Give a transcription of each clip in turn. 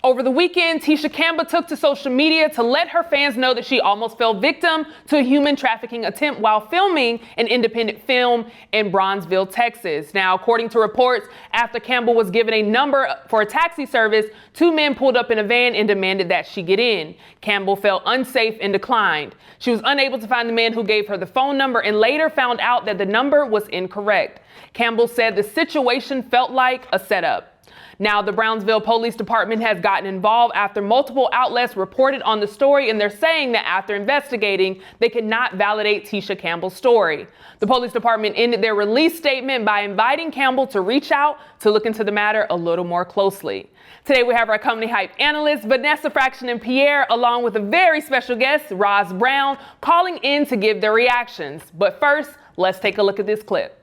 Over the weekend, Tisha Campbell took to social media to let her fans know that she almost fell victim to a human trafficking attempt while filming an independent film in Bronzeville, Texas. Now, according to reports, after Campbell was given a number for a taxi service, two men pulled up in a van and demanded that she get in. Campbell felt unsafe and declined. She was unable to find the man who gave her the phone number and later found out that the number was incorrect. Campbell said the situation felt like a setup. Now, the Brownsville Police Department has gotten involved after multiple outlets reported on the story, and they're saying that after investigating, they cannot validate Tisha Campbell's story. The police department ended their release statement by inviting Campbell to reach out to look into the matter a little more closely. Today, we have our Company Hype analysts, Vanessa Fraction and Pierre, along with a very special guest, Roz Brown, calling in to give their reactions. But first, let's take a look at this clip.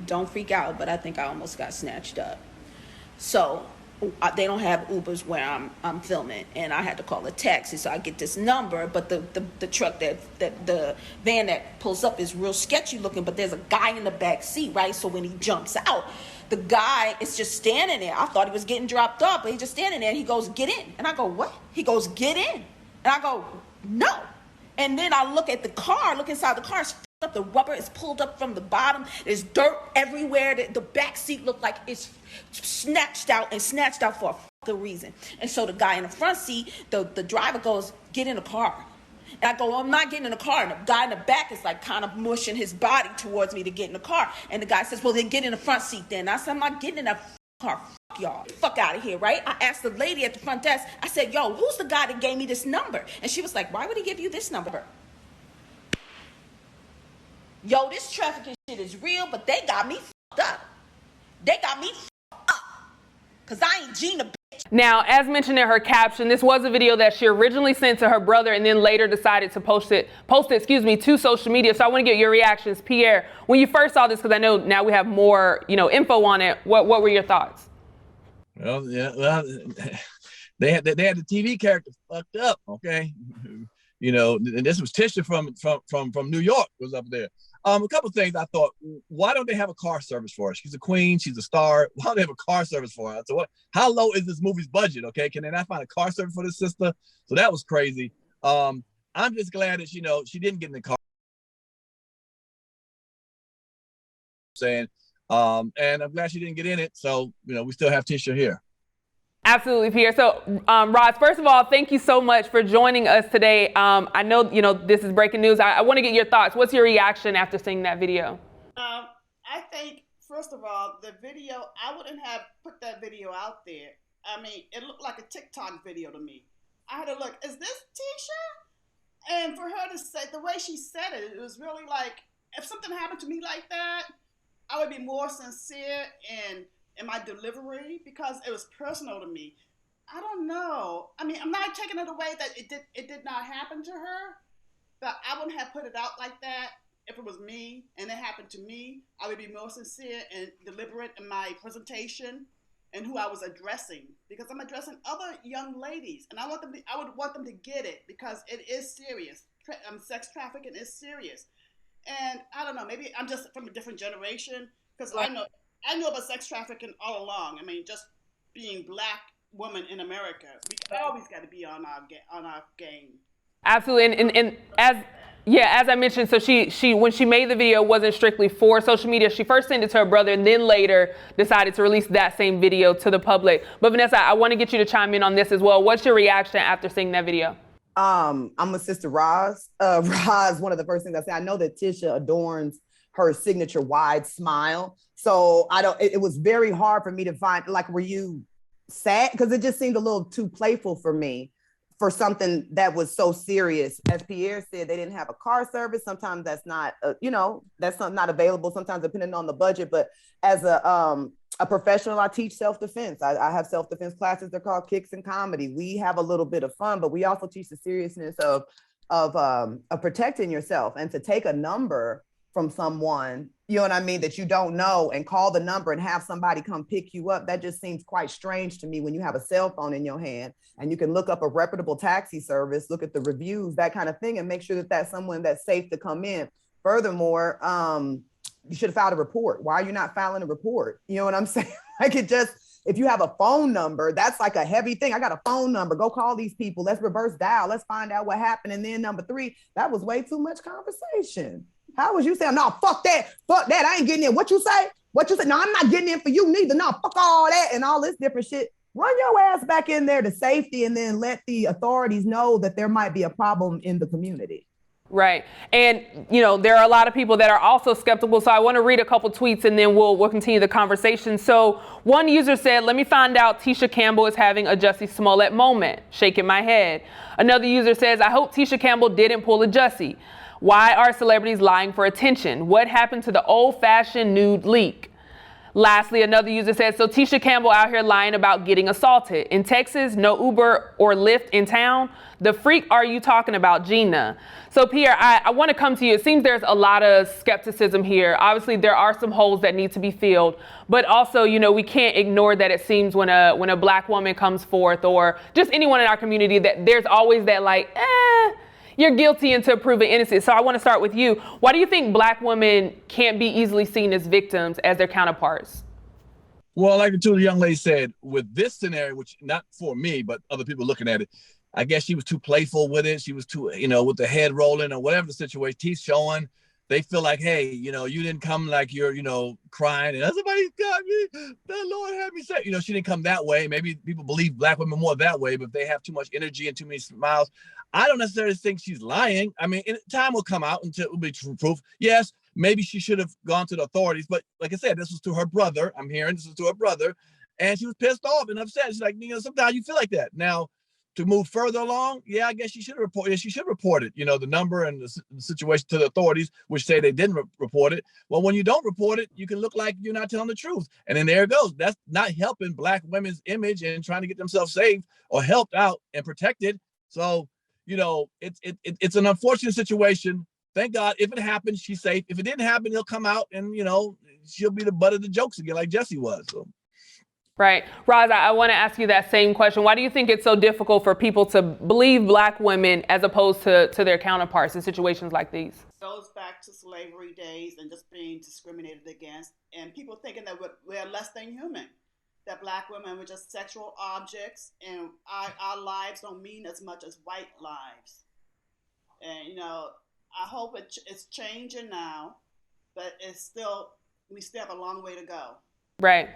Don't freak out, but I think I almost got snatched up. So they don't have Ubers where I'm filming, and I had to call a taxi. So I get this number, but the truck that the van that pulls up is real sketchy looking. But there's a guy in the back seat, right? So when he jumps out, the guy is just standing there. I thought he was getting dropped off, but he's just standing there. And he goes, "Get in," and I go, "What?" He goes, "Get in," and I go, "No." And then I look at the car, look inside the car. It's up, the rubber is pulled up from the bottom. There's dirt everywhere. The back seat looked like it's snatched out for a fucking reason. And so the guy in the front seat, the driver goes, "Get in the car." And I go, "Well, I'm not getting in the car." And the guy in the back is like kind of mushing his body towards me to get in the car. And the guy says, "Well, then get in the front seat then." And I said, "I'm not getting in that car. Fuck y'all. Fuck out of here," right? I asked the lady at the front desk, I said, "Yo, who's the guy that gave me this number?" And she was like, "Why would he give you this number?" Yo, this trafficking shit is real, but they got me fucked up. They got me fucked up. Because I ain't Gina, bitch. Now, as mentioned in her caption, this was a video that she originally sent to her brother and then later decided to post it, to social media. So I want to get your reactions. Pierre, when you first saw this, because I know now we have more, info on it, what were your thoughts? Well, they had the TV character fucked up, okay? And this was Tisha from New York was up there. A couple things I thought, why don't they have a car service for her? She's a queen, she's a star. Why don't they have a car service for her? So how low is this movie's budget? Okay, can they not find a car service for this sister? So that was crazy. I'm just glad that she didn't get in the car. And I'm glad she didn't get in it. So we still have Tisha here. Absolutely, Pierre. So, Roz, first of all, thank you so much for joining us today. I know, this is breaking news. I want to get your thoughts. What's your reaction after seeing that video? I think, first of all, the video, I wouldn't have put that video out there. I mean, it looked like a TikTok video to me. I had to look, is this Tisha? And for her to say, the way she said it, it was really like, if something happened to me like that, I would be more sincere in my delivery because it was personal to me. I don't know. I mean, I'm not taking it away that it did not happen to her, but I wouldn't have put it out like that if it was me and it happened to me. I would be more sincere and deliberate in my presentation and who I was addressing, because I'm addressing other young ladies, and I would want them to get it because it is serious. Sex trafficking is serious, and I don't know. Maybe I'm just from a different generation because I know about sex trafficking all along. I mean, just being Black women in America, we always got to be on our game. Absolutely, and as I mentioned, so she when she made the video, it wasn't strictly for social media. She first sent it to her brother, and then later decided to release that same video to the public. But Vanessa, I want to get you to chime in on this as well. What's your reaction after seeing that video? I'm with Sister Roz. Roz, one of the first things I say, I know that Tisha adorns her signature wide smile. So it was very hard for me to find, like, were you sad? Because it just seemed a little too playful for me for something that was so serious. As Pierre said, they didn't have a car service. Sometimes that's not, that's not available, sometimes depending on the budget. But as a professional, I teach self-defense. I have self-defense classes. They're called Kicks and Comedy. We have a little bit of fun, but we also teach the seriousness of protecting yourself. And to take a number from someone, you know what I mean, that you don't know, and call the number and have somebody come pick you up, that just seems quite strange to me when you have a cell phone in your hand and you can look up a reputable taxi service, look at the reviews, that kind of thing, and make sure that that's someone that's safe to come in. Furthermore, you should have filed a report. Why are you not filing a report? You know what I'm saying? Like, it just if you have a phone number, that's like a heavy thing. I got a phone number. Go call these people. Let's reverse dial. Let's find out what happened. And then number 3, that was way too much conversation. How was you saying, no, fuck that. Fuck that. I ain't getting in. What you say? What you say? No, I'm not getting in for you neither. No, fuck all that and all this different shit. Run your ass back in there to safety and then let the authorities know that there might be a problem in the community. Right. And, there are a lot of people that are also skeptical. So I want to read a couple tweets and then we'll continue the conversation. So one user said, let me find out Tisha Campbell is having a Jussie Smollett moment. Shaking my head. Another user says, I hope Tisha Campbell didn't pull a Jussie. Why are celebrities lying for attention? What happened to the old-fashioned nude leak? Lastly, another user says, so Tisha Campbell out here lying about getting assaulted. In Texas, no Uber or Lyft in town. The freak are you talking about, Gina? So Pierre, I want to come to you. It seems there's a lot of skepticism here. Obviously, there are some holes that need to be filled, but also, we can't ignore that it seems when a Black woman comes forth or just anyone in our community that there's always that you're guilty until proven innocent. So I want to start with you. Why do you think Black women can't be easily seen as victims as their counterparts? Well, like the two young ladies said, with this scenario, which not for me, but other people looking at it, I guess she was too playful with it. She was too, with the head rolling or whatever the situation, teeth showing. They feel like, hey, you didn't come like you're, crying and somebody got me. The Lord had me say, she didn't come that way. Maybe people believe Black women more that way, but if they have too much energy and too many smiles, I don't necessarily think she's lying. I mean, time will come out until it will be proof. Yes, maybe she should have gone to the authorities, but like I said, this was to her brother. I'm hearing this was to her brother, and she was pissed off and upset. She's like, sometimes you feel like that. Now, to move further along, yeah, I guess she should report. Yeah, she should report it. The number and the situation to the authorities, which say they didn't report it. Well, when you don't report it, you can look like you're not telling the truth, and then there it goes. That's not helping Black women's image and trying to get themselves saved or helped out and protected. So, it's an unfortunate situation. Thank God, if it happens, she's safe. If it didn't happen, he'll come out and she'll be the butt of the jokes again, like Jussie was. So. Right. Roz, I want to ask you that same question. Why do you think it's so difficult for people to believe Black women as opposed to their counterparts in situations like these? It goes back to slavery days and just being discriminated against and people thinking that we're less than human, that Black women were just sexual objects and our lives don't mean as much as white lives. And, I hope it's changing now, but we still have a long way to go. Right.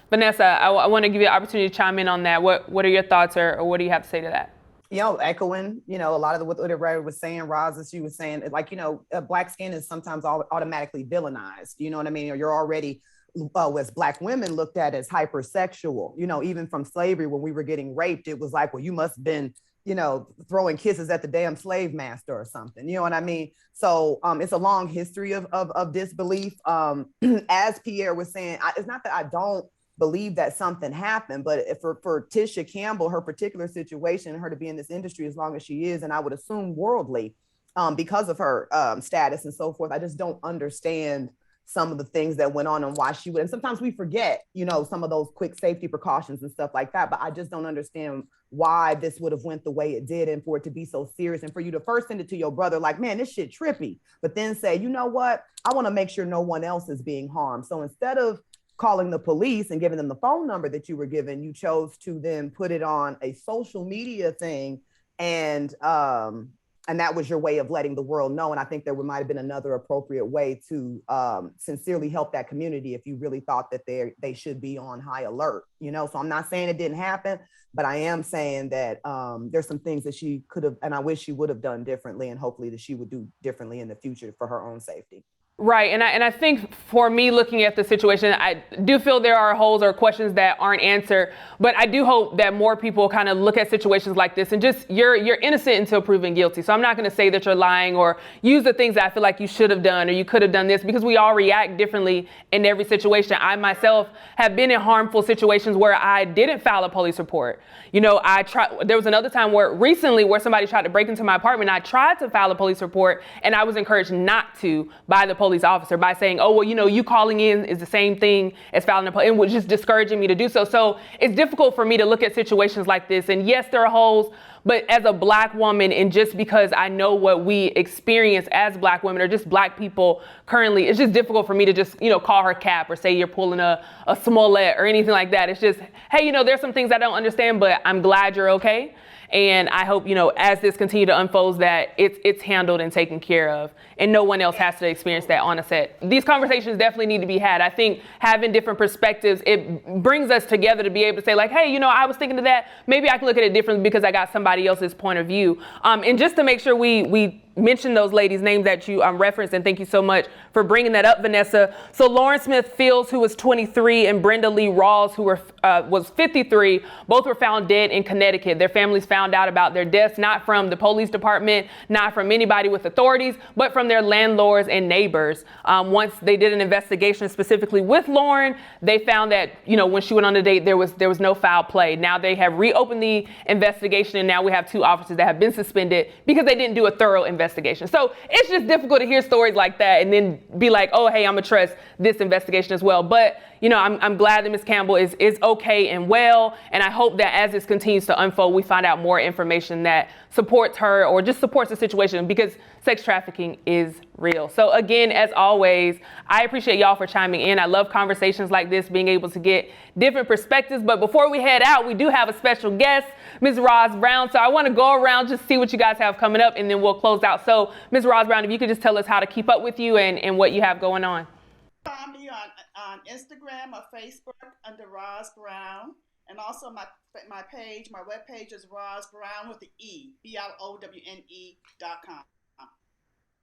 Vanessa, I want to give you an opportunity to chime in on that. What are your thoughts or what do you have to say to that? Echoing, a lot of what the writer was saying, Roz, as she was saying, Black skin is sometimes automatically villainized. You know what I mean? Or you're already, as Black women looked at as hypersexual, even from slavery, when we were getting raped, it was like, well, you must have been, throwing kisses at the damn slave master or something. You know what I mean? So it's a long history of disbelief. As Pierre was saying, it's not that I don't believe that something happened, but for Tisha Campbell, her particular situation, her to be in this industry as long as she is, and I would assume worldly, because of her status and so forth, I just don't understand some of the things that went on and why she would. And sometimes we forget, some of those quick safety precautions and stuff like that. But I just don't understand why this would have went the way it did and for it to be so serious and for you to first send it to your brother like, man, this shit trippy, but then say, you know what? I want to make sure no one else is being harmed. So instead of calling the police and giving them the phone number that you were given, you chose to then put it on a social media thing and that was your way of letting the world know. And I think there might have been another appropriate way to sincerely help that community if you really thought that they should be on high alert, So I'm not saying it didn't happen, but I am saying that there's some things that she could have, and I wish she would have done differently, and hopefully that she would do differently in the future for her own safety. Right. And I think for me, looking at the situation, I do feel there are holes or questions that aren't answered. But I do hope that more people kind of look at situations like this and just you're innocent until proven guilty. So I'm not going to say that you're lying or use the things that I feel like you should have done or you could have done this, because we all react differently in every situation. I myself have been in harmful situations where I didn't file a police report. There was another time where somebody tried to break into my apartment. I tried to file a police report and I was encouraged not to by the police officer by saying, oh, well, you calling in is the same thing as filing a police, and was just discouraging me to do so. So it's difficult for me to look at situations like this. And yes, there are holes, But as a Black woman, and just because I know what we experience as Black women or just Black people currently, it's just difficult for me to just, call her cap or say you're pulling a Smollett or anything like that. It's just, hey, there's some things I don't understand, but I'm glad you're okay. And I hope, as this continues to unfold, that it's handled and taken care of, and no one else has to experience that on a set. These conversations definitely need to be had. I think having different perspectives, it brings us together to be able to say, like, hey, I was thinking of that. Maybe I can look at it differently because I got somebody else's point of view. And just to make sure we mention those ladies' names that you referenced, and thank you so much for bringing that up, Vanessa. So Lauren Smith Fields, who was 23, and Brenda Lee Rawls, who was 53, both were found dead in Connecticut. Their families found out about their deaths not from the police department, not from anybody with authorities, but from their landlords and neighbors. Once they did an investigation specifically with Lauren, they found that when she went on the date, there was no foul play. Now they have reopened the investigation, and now we have 2 officers that have been suspended because they didn't do a thorough investigation. So it's just difficult to hear stories like that and then be like, oh, hey, I'm gonna trust this investigation as well. But I'm glad that Ms. Campbell is okay and well, and I hope that as this continues to unfold, we find out more information that supports her or just supports the situation, because sex trafficking is real. So again, as always, I appreciate y'all for chiming in. I love conversations like this, being able to get different perspectives. But before we head out, we do have a special guest, Ms. Roz Brown. So I want to go around, just see what you guys have coming up, and then we'll close out. So Ms. Roz Brown, if you could just tell us how to keep up with you and what you have going on. Find me on Instagram or Facebook under Roz Brown, and also my page, my webpage is Roz Brown with the E, BLOWNE.com.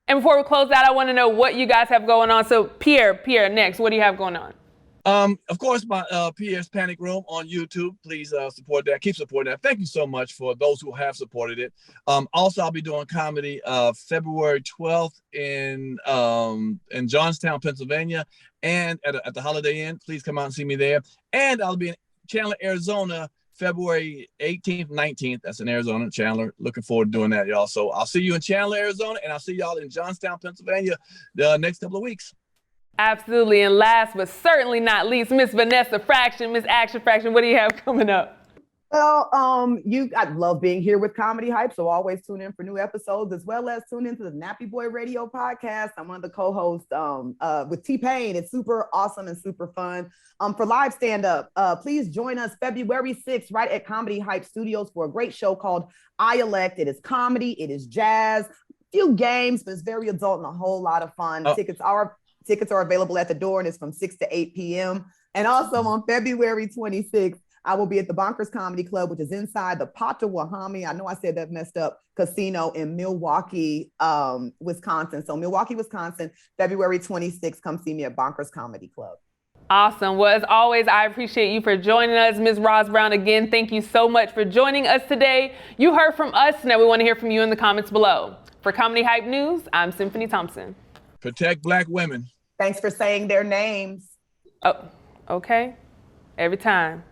And before we close out, I want to know what you guys have going on. So Pierre, next, what do you have going on? Of course, my Pierre's Panic Room on YouTube. Please support that. Keep supporting that. Thank you so much for those who have supported it. Also, I'll be doing comedy February 12th in Johnstown, Pennsylvania, and at the Holiday Inn. Please come out and see me there. And I'll be in Chandler, Arizona, February 18th, 19th. That's in Arizona, Chandler. Looking forward to doing that, y'all. So I'll see you in Chandler, Arizona, and I'll see y'all in Johnstown, Pennsylvania the next couple of weeks. Absolutely. And last but certainly not least, Miss Vanessa Fraction, Miss Action Fraction, what do you have coming up? Well, I love being here with Comedy Hype, so always tune in for new episodes, as well as tune into the Nappy Boy Radio podcast. I'm one of the co-hosts with T-Pain. It's super awesome and super fun. For live stand-up, please join us February 6th right at Comedy Hype Studios for a great show called I Elect. It is comedy, it is jazz, a few games, but it's very adult and a whole lot of fun. Tickets are available at the door, and it's from 6 to 8 p.m. And also on February 26th, I will be at the Bonkers Comedy Club, which is inside the Potawatomi, I know I said that messed up, casino in Milwaukee, Wisconsin. So Milwaukee, Wisconsin, February 26th, come see me at Bonkers Comedy Club. Awesome. Well, as always, I appreciate you for joining us. Ms. Roz Brown, again, thank you so much for joining us today. You heard from us. Now we want to hear from you in the comments below. For Comedy Hype News, I'm Symphony Thompson. Protect Black women. Thanks for saying their names. Oh, okay. Every time.